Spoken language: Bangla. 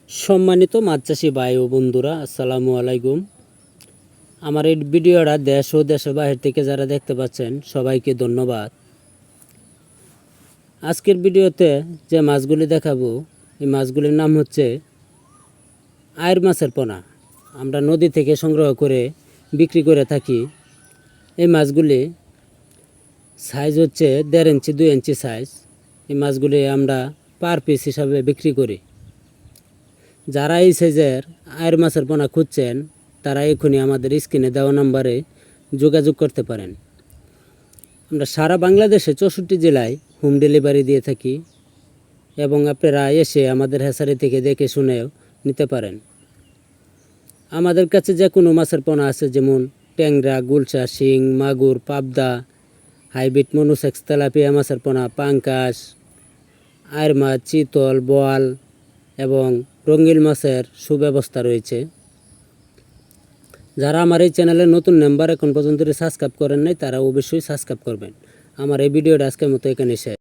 সম্মানিত মাছ চাষি ভাই ও বন্ধুরা, আসসালামু আলাইকুম। আমার এই ভিডিওটা দেশ ও দেশের বাহির থেকে যারা দেখতে পাচ্ছেন সবাইকে ধন্যবাদ। আজকের ভিডিওতে যে মাছগুলি দেখাবো, এই মাছগুলির নাম হচ্ছে আয়ের মাছের পোনা। আমরা নদী থেকে সংগ্রহ করে বিক্রি করে থাকি। এই মাছগুলি সাইজ হচ্ছে 1.5 ইঞ্চি 2 ইঞ্চি সাইজ। এই মাছগুলি আমরা পার পিস হিসাবে বিক্রি করি। যারা এই সাইজের আয়ের মাছের পোনা খুঁজছেন তারা এখনই আমাদের স্ক্রিনে দেওয়া নম্বরে যোগাযোগ করতে পারেন। আমরা সারা বাংলাদেশে 64 জেলায় হোম ডেলিভারি দিয়ে থাকি এবং আপনারা এসে আমাদের হ্যাচারি থেকে দেখে শুনেও নিতে পারেন। আমাদের কাছে যে কোনো মাছের পোনা আছে, যেমন ট্যাংরা, গুলশা, শিং, মাগুর, পাবদা, হাইব্রিড, মনুসেক্স, তেলাপিয়া মাছের পোনা, পাঙ্কাশ, আয়ের মাছ, চিতল, বোয়াল এবং রঙিল মাছের সুব্যবস্থা রয়েছে। যারা আমার এই চ্যানেলের নতুন মেম্বার এখন পর্যন্ত সাবস্ক্রাইব করেন নাই, তারা অবশ্যই সাবস্ক্রাইব করবেন। আমার এই ভিডিওটা আজকের মতো এখানে শেষ।